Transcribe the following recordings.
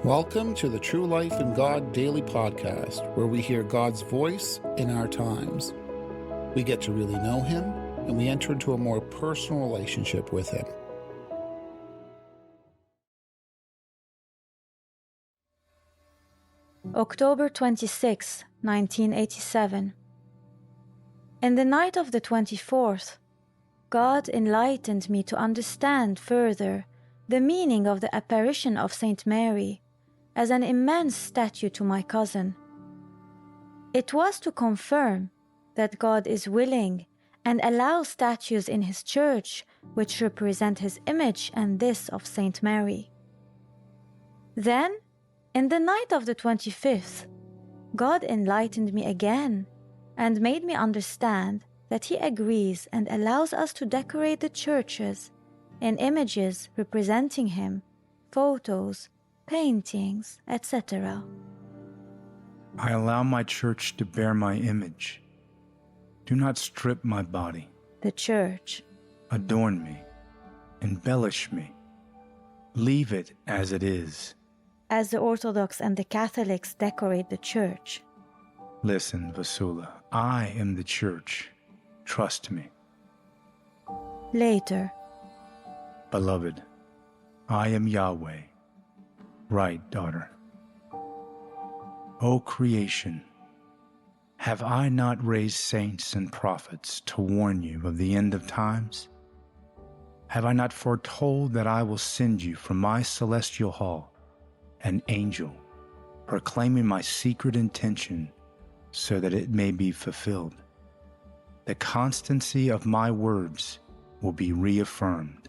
Welcome to the True Life in God Daily Podcast, where we hear God's voice in our times. We get to really know Him, and we enter into a more personal relationship with Him. October 26, 1987. In the night of the 24th, God enlightened me to understand further the meaning of the apparition of Saint Mary as an immense statue to my cousin. It was to confirm that God is willing and allows statues in His church which represent His image and this of Saint Mary. Then, in the night of the 25th, God enlightened me again and made me understand that He agrees and allows us to decorate the churches in images representing Him, photos, paintings, etc. I allow my church to bear my image. Do not strip my body. The church. Adorn me. Embellish me. Leave it as it is. As the Orthodox and the Catholics decorate the church. Listen, Vassula, I am the church. Trust me. Later. Beloved, I am Yahweh. Right, daughter. O creation, have I not raised saints and prophets to warn you of the end of times? Have I not foretold that I will send you from my celestial hall an angel, proclaiming my secret intention so that it may be fulfilled? The constancy of my words will be reaffirmed.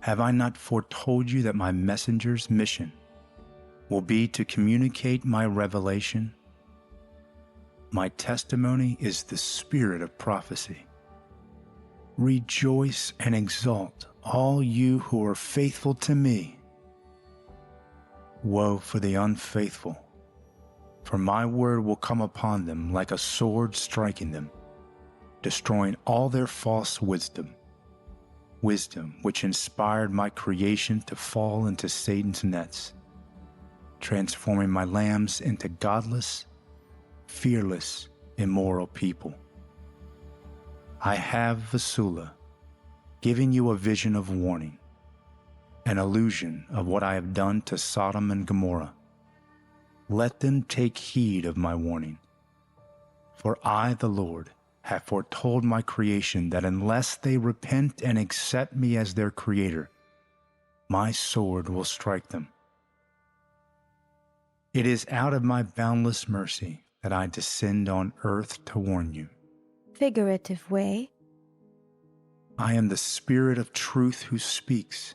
Have I not foretold you that my messenger's mission will be to communicate my revelation? My testimony is the spirit of prophecy. Rejoice and exult, all you who are faithful to me. Woe for the unfaithful, for my word will come upon them like a sword striking them, destroying all their false wisdom which inspired my creation to fall into Satan's nets, transforming my lambs into godless, fearless, immoral people. I have, Vassula, given you a vision of warning, an illusion of what I have done to Sodom and Gomorrah. Let them take heed of my warning, for I, the Lord, have foretold my creation that unless they repent and accept me as their creator, my sword will strike them. It is out of my boundless mercy that I descend on earth to warn you. Figurative way. I am the Spirit of truth who speaks.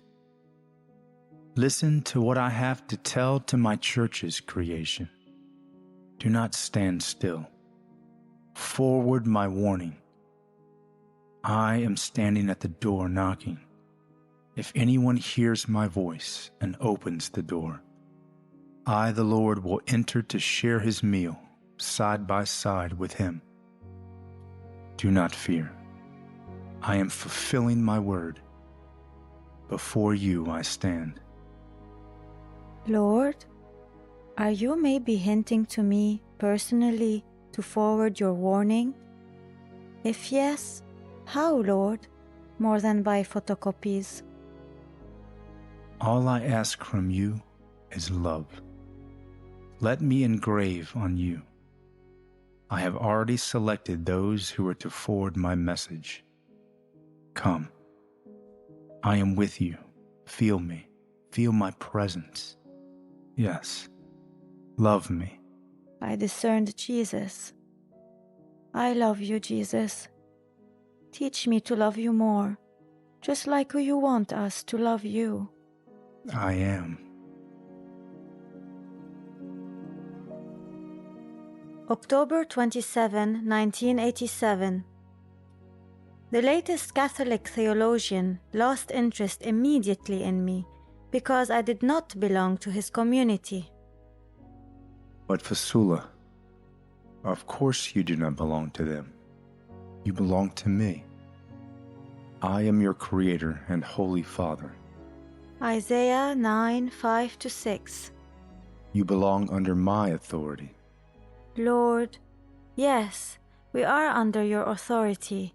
Listen to what I have to tell to my church's creation. Do not stand still. Forward my warning. I am standing at the door knocking. If anyone hears my voice and opens the door, I, the Lord, will enter to share his meal side by side with him. Do not fear. I am fulfilling my word. Before you I stand. Lord, are you maybe hinting to me personally to forward your warning? If yes, how, Lord, more than by photocopies? All I ask from you is love. Let me engrave on you. I have already selected those who are to forward my message. Come. I am with you. Feel me. Feel my presence. Yes. Love me. I discerned Jesus. I love you, Jesus. Teach me to love you more, just like you want us to love you. I am. October 27, 1987. The latest Catholic theologian lost interest immediately in me because I did not belong to his community. But Vassula, of course you do not belong to them. You belong to me. I am your Creator and Holy Father. Isaiah 9:5-6. You belong under my authority. Lord, yes, we are under your authority,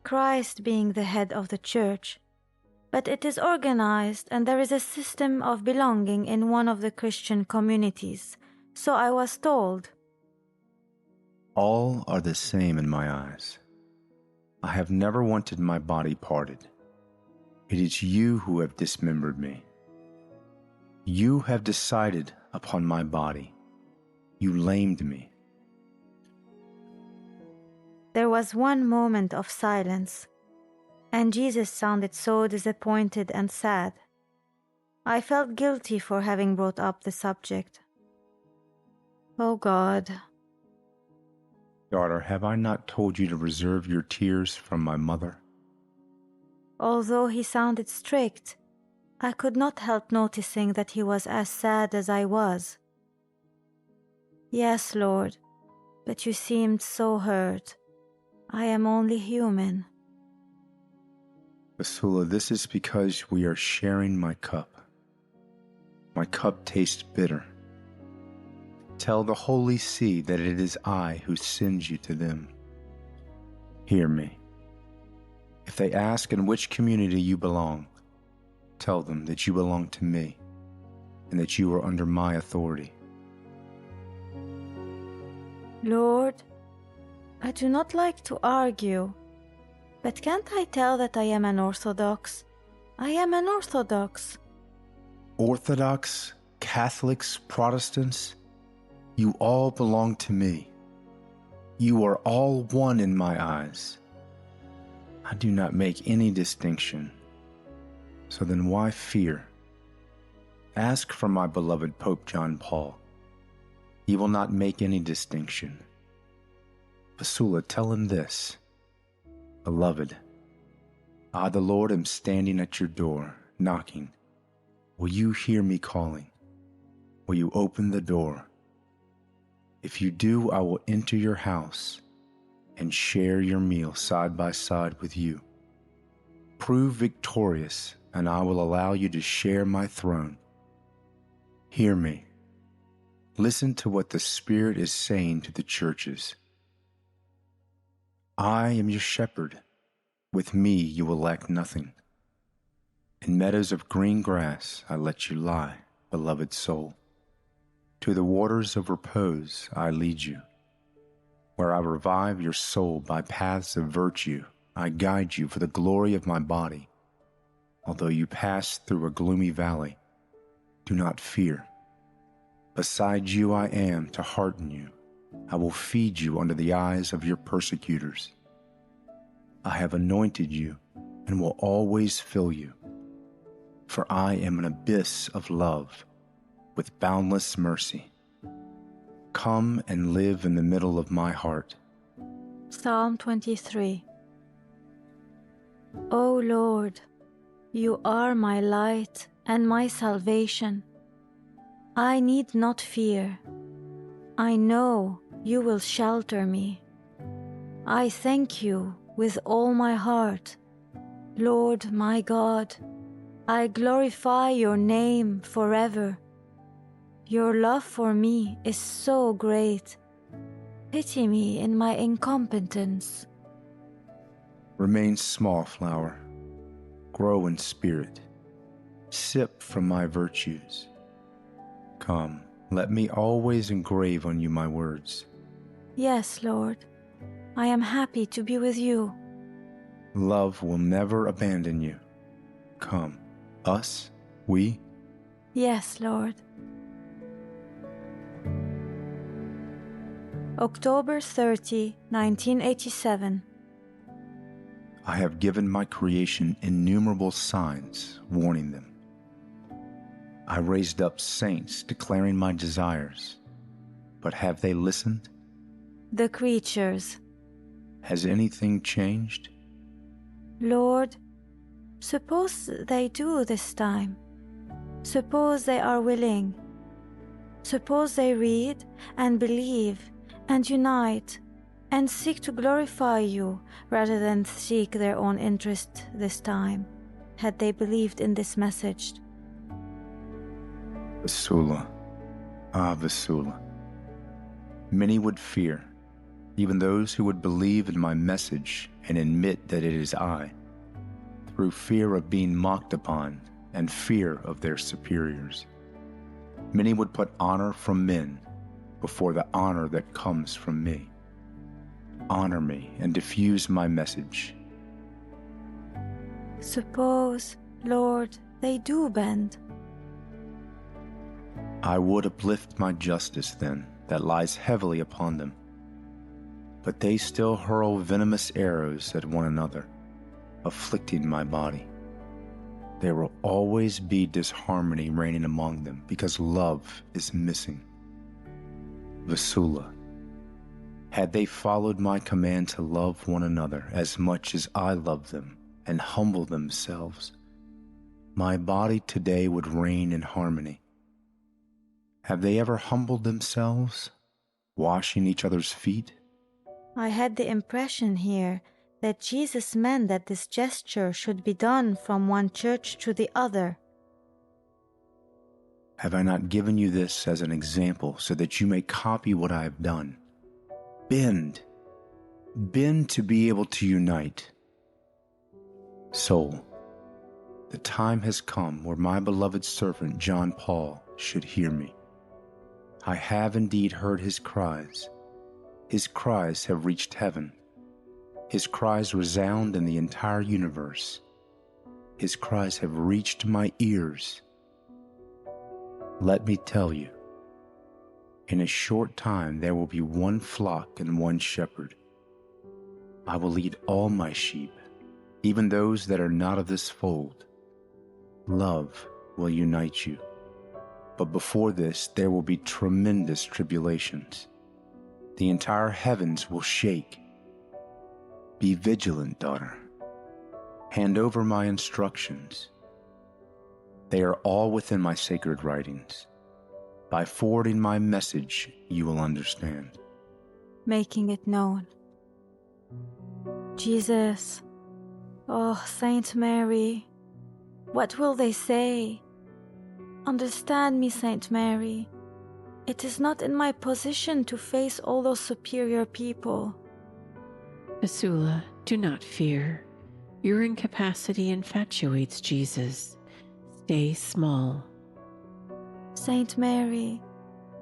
Christ being the head of the church, but it is organized and there is a system of belonging in one of the Christian communities, so I was told. All are the same in my eyes. I have never wanted my body parted. It is you who have dismembered me. You have decided upon my body. You lamed me. There was one moment of silence, and Jesus sounded so disappointed and sad. I felt guilty for having brought up the subject. Oh God. Daughter, have I not told you to reserve your tears from my mother? Although he sounded strict, I could not help noticing that he was as sad as I was. Yes, Lord, but you seemed so hurt. I am only human. Vassula, this is because we are sharing my cup. My cup tastes bitter. Tell the Holy See that it is I who sends you to them. Hear me. If they ask in which community you belong, tell them that you belong to me and that you are under my authority. Lord, I do not like to argue, but can't I tell that I am an Orthodox? I am an Orthodox. Orthodox, Catholics, Protestants, you all belong to me. You are all one in my eyes. I do not make any distinction. So then why fear? Ask for my beloved Pope John Paul. He will not make any distinction. Vassula, tell him this. Beloved, I, the Lord, am standing at your door, knocking. Will you hear me calling? Will you open the door? If you do, I will enter your house and share your meal side by side with you. Prove victorious, and I will allow you to share my throne. Hear me. Listen to what the Spirit is saying to the churches. I am your shepherd. With me you will lack nothing. In meadows of green grass I let you lie, beloved soul. To the waters of repose I lead you. Where I revive your soul by paths of virtue, I guide you for the glory of my body. Although you pass through a gloomy valley, do not fear. Beside you I am to hearten you. I will feed you under the eyes of your persecutors. I have anointed you and will always fill you. For I am an abyss of love with boundless mercy. Come and live in the middle of my heart. Psalm 23. O Lord, you are my light and my salvation. I need not fear. I know you will shelter me. I thank you with all my heart. Lord my God, I glorify your name forever. Your love for me is so great. Pity me in my incompetence. Remain small, flower. Grow in spirit. Sip from my virtues. Come, let me always engrave on you my words. Yes, Lord, I am happy to be with you. Love will never abandon you. Come, us, we. Yes, Lord. October 30, 1987. I have given my creation innumerable signs, warning them. I raised up saints declaring my desires, but have they listened? The creatures. Has anything changed? Lord, suppose they do this time. Suppose they are willing. Suppose they read and believe and unite and seek to glorify you rather than seek their own interest this time. had they believed in this message. Vassula, Vassula. Many would fear, even those who would believe in my message and admit that it is I, through fear of being mocked upon and fear of their superiors. Many would put honor from men before the honor that comes from me. Honor me and diffuse my message. Suppose, Lord, they do bend. I would uplift my justice then that lies heavily upon them. But they still hurl venomous arrows at one another, afflicting my body. There will always be disharmony reigning among them because love is missing. Vassula, had they followed my command to love one another as much as I love them and humble themselves, my body today would reign in harmony. Have they ever humbled themselves, washing each other's feet? I had the impression here that Jesus meant that this gesture should be done from one church to the other. Have I not given you this as an example so that you may copy what I have done? Bend to be able to unite. Soul, the time has come where my beloved servant John Paul should hear me. I have indeed heard his cries. His cries have reached heaven. His cries resound in the entire universe. His cries have reached my ears. Let me tell you, in a short time there will be one flock and one shepherd. I will lead all my sheep, even those that are not of this fold. Love will unite you. But before this, there will be tremendous tribulations. The entire heavens will shake. Be vigilant, daughter. Hand over my instructions. They are all within my sacred writings. By forwarding my message, you will understand. Making it known. Jesus, oh, Saint Mary, what will they say? Understand me, Saint Mary. It is not in my position to face all those superior people. Vassula, do not fear. Your incapacity infatuates Jesus. Stay small. Saint Mary,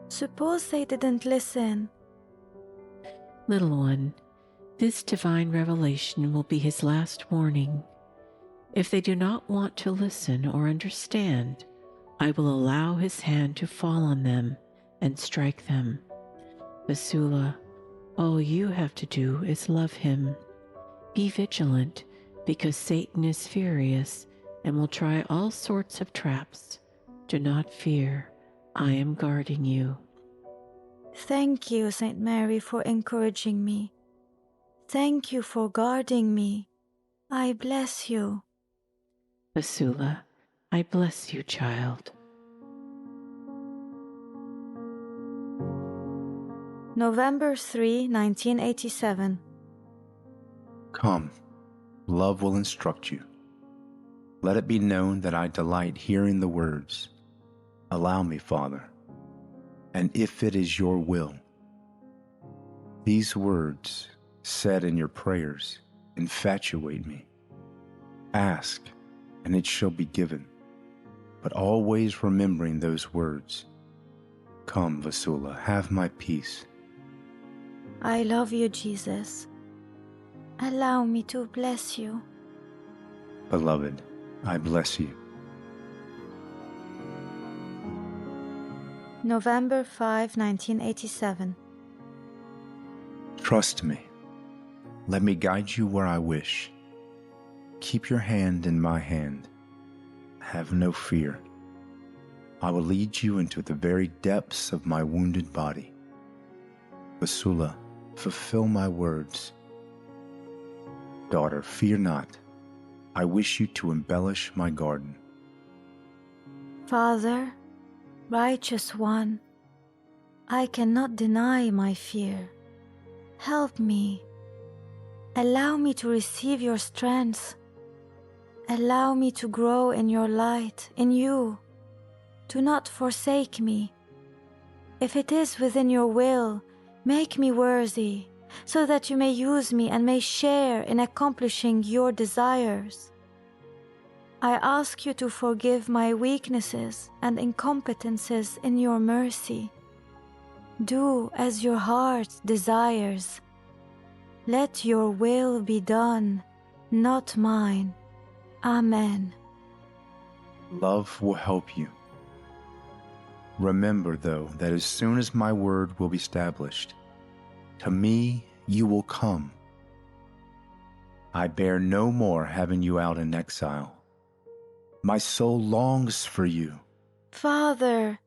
suppose they didn't listen. Little one, this divine revelation will be his last warning. If they do not want to listen or understand, I will allow his hand to fall on them and strike them. Vassula, all you have to do is love him. Be vigilant, because Satan is furious and will try all sorts of traps. Do not fear, I am guarding you. Thank you, Saint Mary, for encouraging me. Thank you for guarding me. I bless you. Vassula, I bless you, child. November 3, 1987. Come, love will instruct you. Let it be known that I delight hearing the words, "Allow me, Father, and if it is your will." These words, said in your prayers, infatuate me. Ask, and it shall be given, but always remembering those words. Come, Vassula, have my peace. I love you, Jesus. Allow me to bless you. Beloved, I bless you. November 5, 1987. Trust me. Let me guide you where I wish. Keep your hand in my hand. Have no fear. I will lead you into the very depths of my wounded body. Vassula, fulfill my words. Daughter, fear not. I wish you to embellish my garden. Father, righteous one, I cannot deny my fear. Help me. Allow me to receive your strength. Allow me to grow in your light, in you. Do not forsake me. If it is within your will, make me worthy, so that you may use me and may share in accomplishing your desires. I ask you to forgive my weaknesses and incompetences in your mercy. Do as your heart desires. Let your will be done, not mine. Amen. Love will help you. Remember, though, that as soon as my word will be established, to me you will come. I bear no more having you out in exile. My soul longs for you. Father,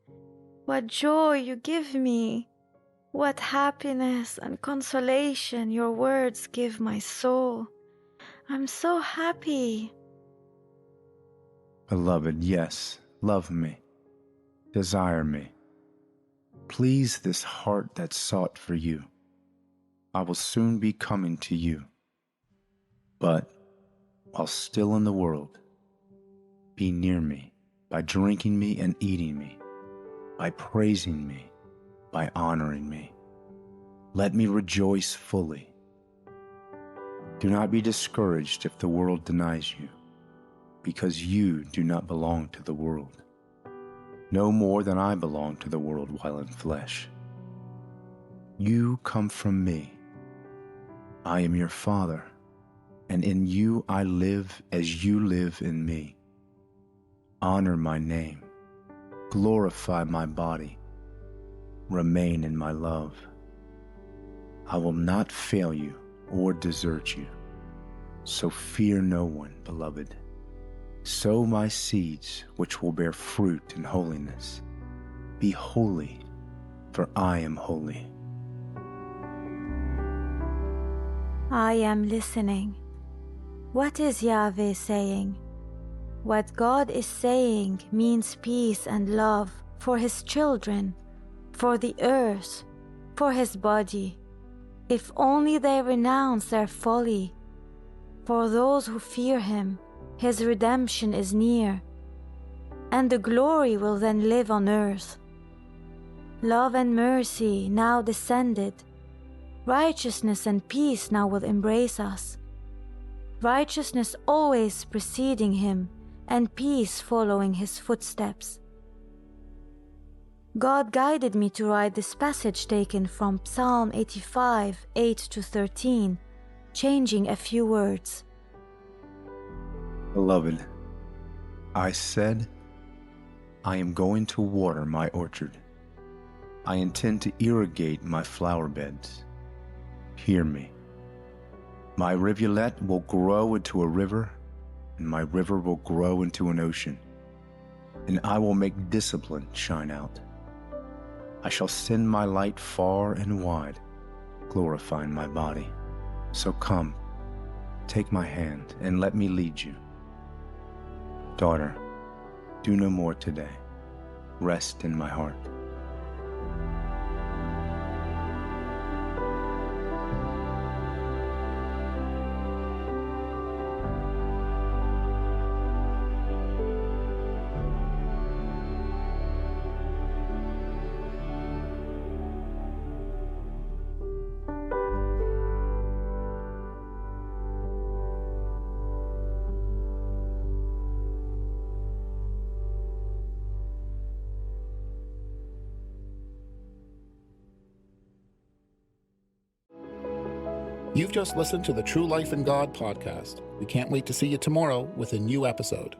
what joy you give me. What happiness and consolation your words give my soul. I'm so happy. Beloved, yes, love me, desire me. Please this heart that sought for you. I will soon be coming to you. But while still in the world, be near me by drinking me and eating me, by praising me, by honoring me. Let me rejoice fully. Do not be discouraged if the world denies you, because you do not belong to the world, no more than I belong to the world while in flesh. You come from me. I am your Father, and in you I live as you live in me. Honor my name, glorify my body, remain in my love. I will not fail you or desert you, so fear no one, beloved. Sow my seeds, which will bear fruit in holiness. Be holy, for I am holy. I am listening. What is Yahweh saying? What God is saying means peace and love for His children, for the earth, for His body. If only they renounce their folly. For those who fear Him, His redemption is near, and the glory will then live on earth. Love and mercy now descended. Righteousness and peace now will embrace us. Righteousness always preceding Him, and peace following His footsteps. God guided me to write this passage taken from Psalm 85, 8-13, changing a few words. Beloved, I said, I am going to water my orchard. I intend to irrigate my flower beds. Hear me. My rivulet will grow into a river, and my river will grow into an ocean, and I will make discipline shine out. I shall send my light far and wide, glorifying my body. So come, take my hand, and let me lead you. Daughter, do no more today. Rest in my heart. You've just listened to the True Life in God podcast. We can't wait to see you tomorrow with a new episode.